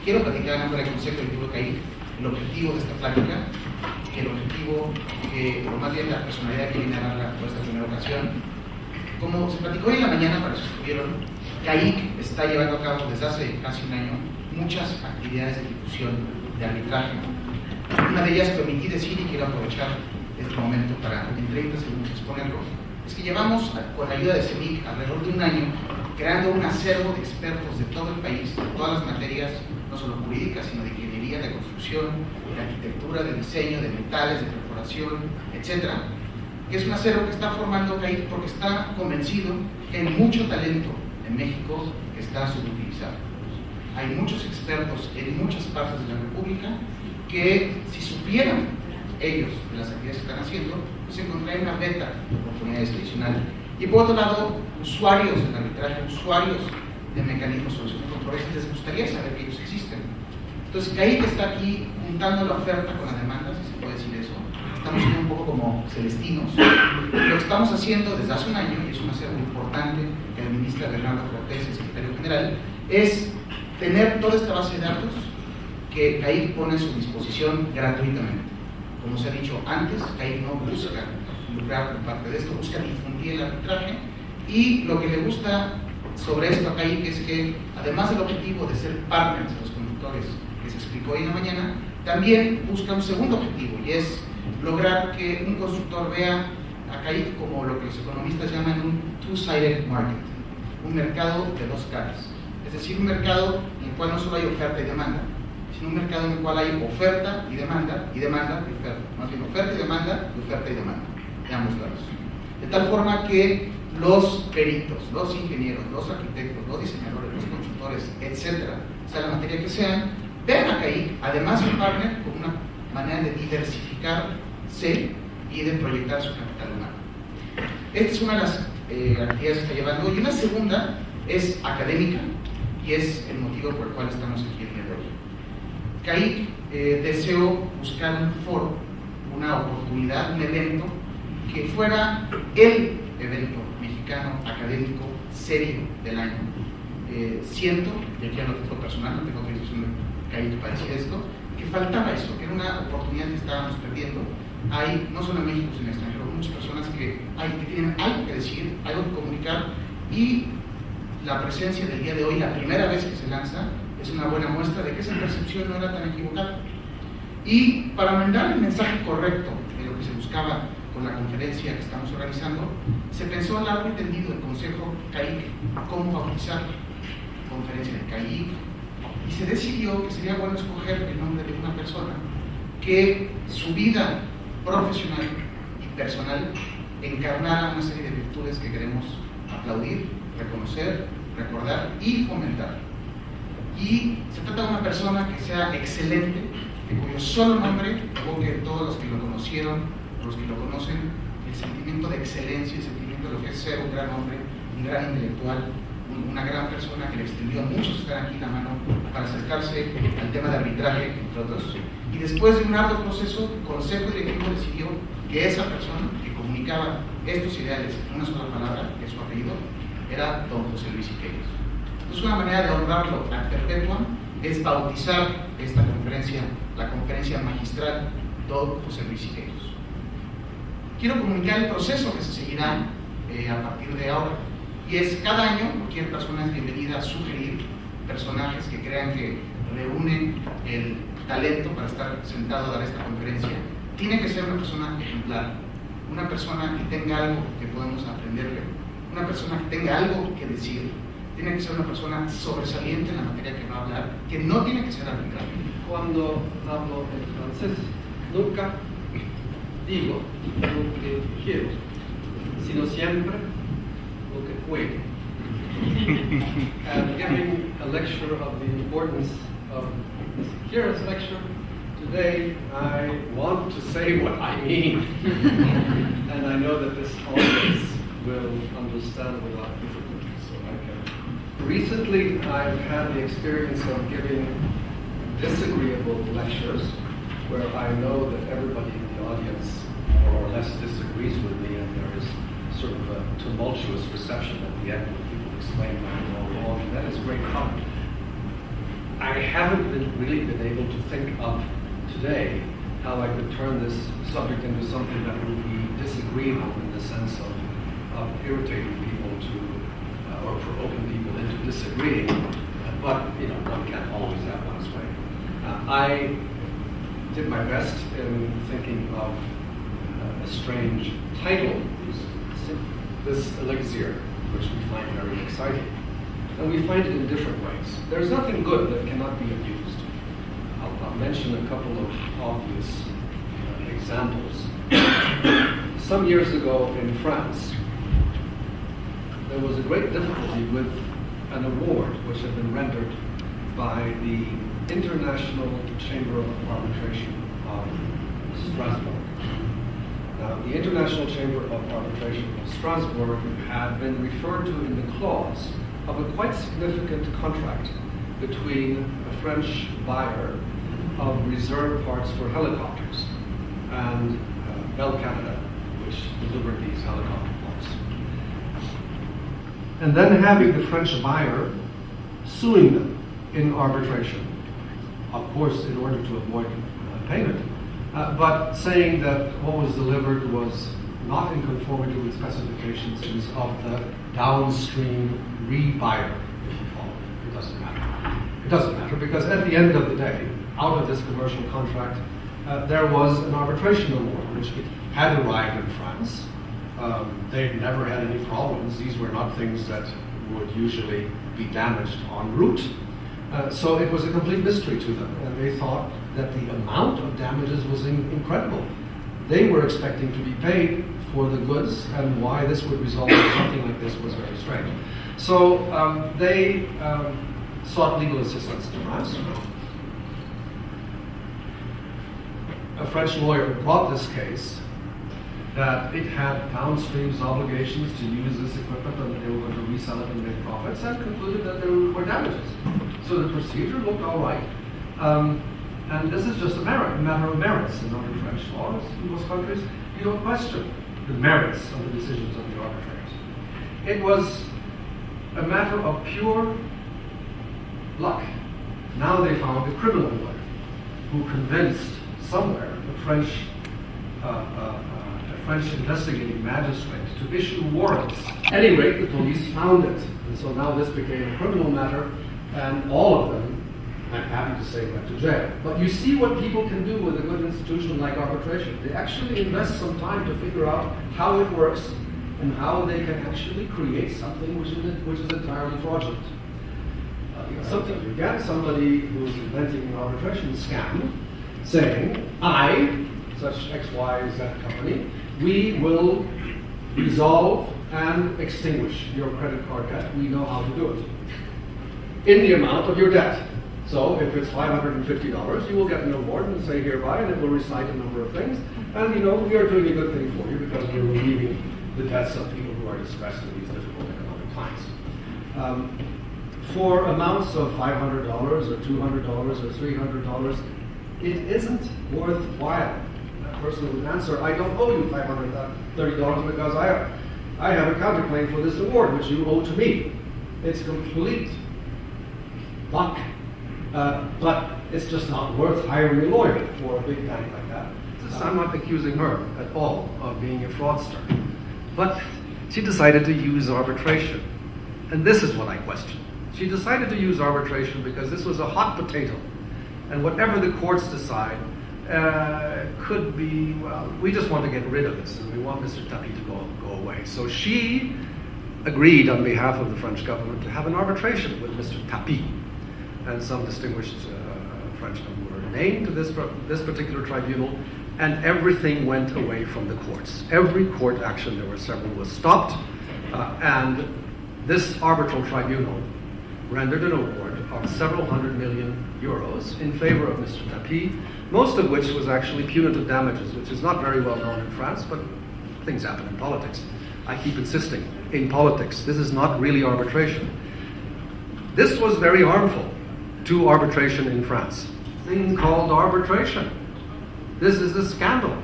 quiero platicar en nombre del Consejo Directivo de CAIC el objetivo de esta plática, el objetivo, o más bien la personalidad que viene a dar por esta primera ocasión. Como se platicó hoy en la mañana, para los que estuvieron, CAIC está llevando a cabo desde hace casi un año muchas actividades de difusión de arbitraje. Una de ellas que omití decir y quiero aprovechar este momento para en 30 segundos exponerlo, es que llevamos con la ayuda de CEMIC alrededor de un año creando un acervo de expertos de todo el país, de todas las materias, no solo jurídicas, sino de ingeniería, de construcción, de arquitectura, de diseño, de metales, de perforación, etcétera, que es un acervo que está formando CAIC porque está convencido que hay mucho talento en México que está subutilizado. Hay muchos expertos en muchas partes de la República que, si supieran ellos de las actividades que están haciendo, pues encontrarían una beta de oportunidades adicionales. Y por otro lado, usuarios del arbitraje, usuarios de mecanismos de solución de controversias, les gustaría saber que ellos existen. Entonces, CAIC está aquí juntando la oferta con la demanda, si se puede decir eso. Estamos siendo un poco como celestinos. Lo que estamos haciendo desde hace un año, y es un acervo importante que administra Bernardo Cortés, el secretario general, es tener toda esta base de datos que CAIC pone a su disposición gratuitamente. Como se ha dicho antes, CAIC no busca lucrar por parte de esto, busca difundir el arbitraje, y lo que le gusta sobre esto a CAIC es que, además del objetivo de ser partners de los conductores que se explicó hoy en la mañana, también busca un segundo objetivo, y es lograr que un constructor vea a CAIC como lo que los economistas llaman un two-sided market, un mercado de dos caras. Es decir, un mercado en el cual no solo hay oferta y demanda, sino un mercado en el cual hay oferta y demanda y oferta. Más bien oferta y demanda, de ambos lados. De tal forma que los peritos, los ingenieros, los arquitectos, los diseñadores, los constructores, etcétera, sea la materia que sean, vean a CAIC, además de un partner, como una manera de diversificarse y de proyectar su capital humano. Esta es una de las actividades que está llevando, y una segunda es académica, y es el motivo por el cual estamos aquí el día de hoy. CAIC deseó buscar un foro, una oportunidad, un evento que fuera el evento mexicano académico serio del año. Siento, y aquí a lo título personal, no tengo autorización de CAIC para decir esto, que faltaba eso, que era una oportunidad que estábamos perdiendo. Hay, no solo en México, sino en el extranjero, muchas personas que tienen algo que decir, algo que comunicar, y la presencia del día de hoy, la primera vez que se lanza, es una buena muestra de que esa percepción no era tan equivocada. Y para mandar el mensaje correcto de lo que se buscaba con la conferencia que estamos organizando, se pensó largo y tendido el Consejo CAIC cómo bautizar Conferencia de CAIC, y se decidió que sería bueno escoger el nombre de una persona que su vida profesional y personal encarnara una serie de virtudes que queremos aplaudir, reconocer, recordar y fomentar. Y se trata de una persona que sea excelente, que cuyo solo nombre evoque en todos los que lo conocieron, los que lo conocen, el sentimiento de excelencia, el sentimiento de lo que es ser un gran hombre, un gran intelectual, una gran persona que le extendió a muchos estar aquí la mano para acercarse al tema de arbitraje, entre otros. Y después de un arduo proceso, el Consejo Directivo decidió que esa persona que comunicaba estos ideales en una sola palabra, que es su apellido, era don José Luis Siqueiros. Entonces, una manera de honrarlo ad perpetuum es bautizar esta conferencia, la Conferencia Magistral don José Luis Siqueiros. Quiero comunicar el proceso que se seguirá a partir de ahora. Y es cada año, cualquier persona es bienvenida a sugerir personajes que crean que reúnen el talento para estar sentado a dar esta conferencia. Tiene que ser una persona ejemplar, una persona que tenga algo que podemos aprenderle, una persona que tenga algo que decir, tiene que ser una persona sobresaliente en la materia que va a hablar, que no tiene que ser arbitral. Cuando hablo en francés, nunca digo lo que quiero, sino siempre lo que puedo. And giving a lecture of the importance of the Siqueiros lecture, today I want to say what I mean. And I know that this audience will understand without difficulty, so I can. Recently, I've had the experience of giving disagreeable lectures where I know that everybody in the audience more or less disagrees with me, and there is sort of a tumultuous reception at the end when people explain why I'm all wrong, and that is great fun. I haven't really been able to think of today how I could turn this subject into something that would be disagreed on in the sense of irritating people or provoking people into disagreeing. But one can't always have one's way. I did my best in thinking of a strange title, this elixir, which we find very exciting. And we find it in different ways. There's nothing good that cannot be abused. I'll mention a couple of obvious examples. Some years ago in France, there was a great difficulty with an award which had been rendered by the International Chamber of Arbitration of Strasbourg. Now, the International Chamber of Arbitration of Strasbourg had been referred to in the clause of a quite significant contract between a French buyer of reserve parts for helicopters and Bell Canada, which delivered these helicopter parts. And then having the French buyer suing them in arbitration, of course in order to avoid payment, but saying that what was delivered was not in conformity with specifications of the downstream re-buyer, if you follow it. It doesn't matter. It doesn't matter because at the end of the day, out of this commercial contract, there was an arbitration award which had arrived in France. They'd never had any problems. These were not things that would usually be damaged en route. So it was a complete mystery to them, and they thought that the amount of damages was incredible. They were expecting to be paid for the goods, and why this would result in something like this was very strange. So they sought legal assistance in France. A French lawyer brought this case that it had downstream's obligations to use this equipment and that they were going to resell it and make profits, and concluded that there were damages. So the procedure looked all right. And this is just a matter of merits. And under French laws in most countries, you don't question the merits of the decisions of the arbitrators. It was a matter of pure luck. Now they found a criminal lawyer who convinced somewhere the French investigating magistrate to issue warrants. At any rate, the police found it. And so now this became a criminal matter, and all of them, I'm happy to say, went to jail. But you see what people can do with a good institution like arbitration. They actually invest some time to figure out how it works and how they can actually create something which is entirely fraudulent. You get somebody who's inventing an arbitration scam saying, I, such X, Y, Z company, we will resolve and extinguish your credit card debt. We know how to do it in the amount of your debt. So if it's $550, you will get an award and say hereby, and it will recite a number of things. And we are doing a good thing for you because we're relieving the debts of people who are distressed in these difficult economic times. For amounts of $500 or $200 or $300, it isn't worthwhile. That person would answer, I don't owe you $530 because I have a counterclaim for this award which you owe to me. It's complete luck. But it's just not worth hiring a lawyer for a big bank like that. I'm not accusing her at all of being a fraudster. But she decided to use arbitration. And this is what I question. She decided to use arbitration because this was a hot potato. And whatever the courts decide could be, well, we just want to get rid of this and we want Mr. Tapie to go away. So she agreed on behalf of the French government to have an arbitration with Mr. Tapie. And some distinguished Frenchmen were named to this particular tribunal, and everything went away from the courts. Every court action, there were several, was stopped, and this arbitral tribunal rendered an award of several hundred million euros in favor of Mr. Tapie, most of which was actually punitive damages, which is not very well known in France, but things happen in politics. I keep insisting, in politics, this is not really arbitration. This was very harmful to arbitration in France. Thing called arbitration. This is a scandal.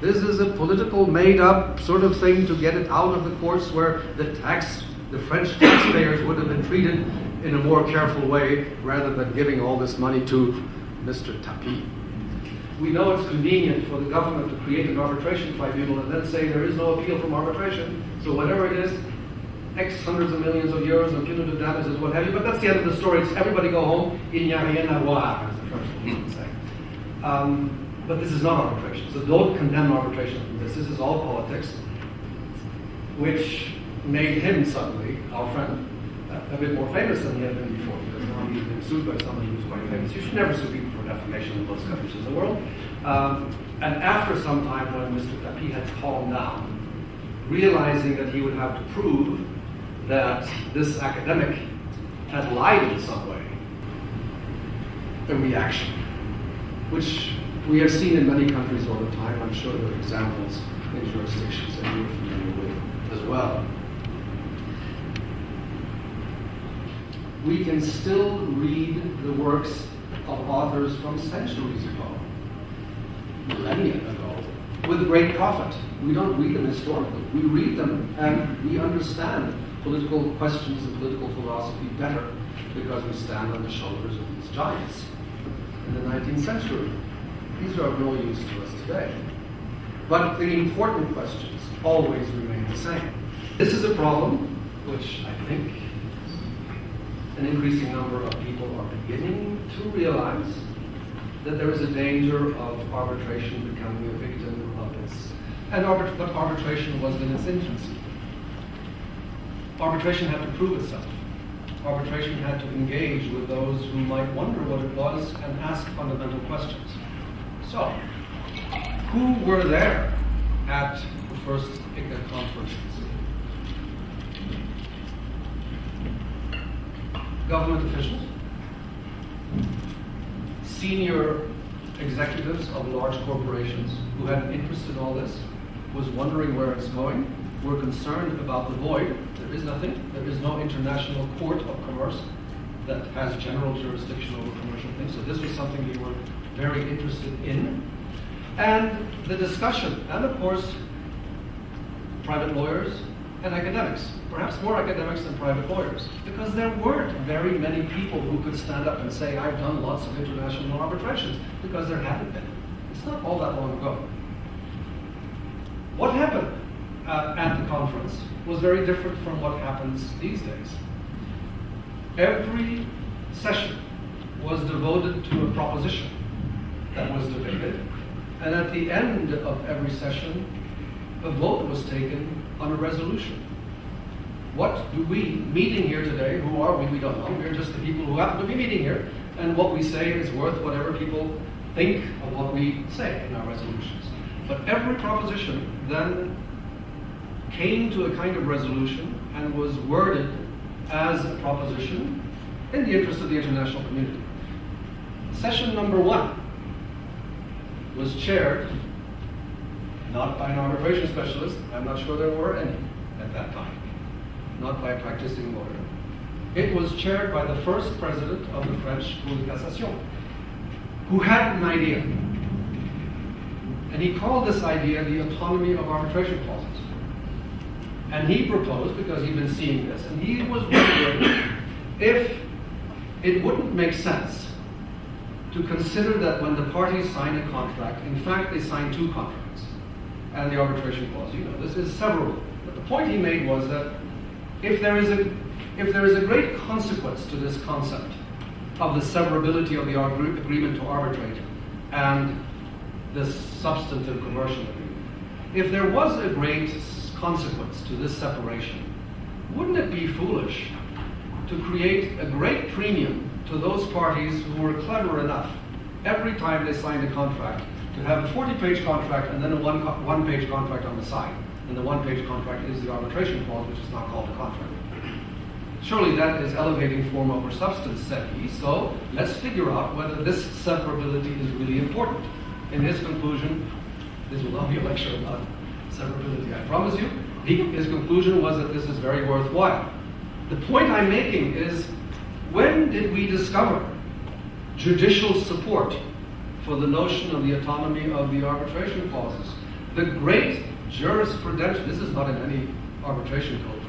This is a political made-up sort of thing to get it out of the courts where the French taxpayers would have been treated in a more careful way rather than giving all this money to Mr. Tapi. We know it's convenient for the government to create an arbitration tribunal and then say there is no appeal from arbitration, so whatever it is, X hundreds of millions of euros of punitive damages, what have you, but that's the end of the story. It's everybody go home, il n'y a rien à voir, as the French would say. But this is not arbitration, so don't condemn arbitration from this. This is all politics, which made him suddenly, our friend, a bit more famous than he had been before, because now he's been sued by somebody who's quite famous. You should never sue people for defamation in most countries in the world. And after some time when Mr. Tapi had calmed down, realizing that he would have to prove that this academic had lied in some way, a reaction, which we have seen in many countries all the time. I'm sure there are examples in jurisdictions that you're familiar with as well. We can still read the works of authors from centuries ago, millennia ago, with great profit. We don't read them historically. We read them and we understand political questions and political philosophy better because we stand on the shoulders of these giants in the 19th century. These are of no use to us today. But the important questions always remain the same. This is a problem which I think an increasing number of people are beginning to realize, that there is a danger of arbitration becoming a victim of its, but arbitration was in its infancy. Arbitration had to prove itself. Arbitration had to engage with those who might wonder what it was and ask fundamental questions. So, who were there at the first ICCA conferences? Government officials, senior executives of large corporations who had an interest in all this, was wondering where it's going, were concerned about the void. There is nothing. There is no international court of commerce that has general jurisdiction over commercial things. So this was something we were very interested in. And the discussion, and of course, private lawyers and academics, perhaps more academics than private lawyers, because there weren't very many people who could stand up and say, I've done lots of international arbitrations, because there hadn't been. It's not all that long ago. What happened at the conference was very different from what happens these days. Every session was devoted to a proposition that was debated, and at the end of every session, a vote was taken on a resolution. What do we, meeting here today, who are we? We don't know. We're just the people who happen to be meeting here, and what we say is worth whatever people think of what we say in our resolutions. But every proposition then came to a kind of resolution and was worded as a proposition in the interest of the international community. Session number 1 was chaired not by an arbitration specialist, I'm not sure there were any at that time, not by a practicing lawyer. It was chaired by the first president of the French Cour de Cassation, who had an idea. And he called this idea the autonomy of arbitration clauses. And he proposed, because he'd been seeing this, and he was wondering if it wouldn't make sense to consider that when the parties sign a contract, in fact they sign 2 contracts, and the arbitration clause, you know, this is severable. But the point he made was that if there is a great consequence to this concept of the severability of the agreement to arbitrate and this substantive commercial agreement, if there was a great consequence to this separation, wouldn't it be foolish to create a great premium to those parties who were clever enough every time they signed a contract to have a 40-page contract and then a one-page contract on the side? And the one-page contract is the arbitration clause, which is not called a contract. Surely that is elevating form over substance, said he, so let's figure out whether this separability is really important. In his conclusion, this will not be a lecture about severability, I promise you. His conclusion was that this is very worthwhile. The point I'm making is, when did we discover judicial support for the notion of the autonomy of the arbitration clauses? The great jurisprudential, this is not in any arbitration code,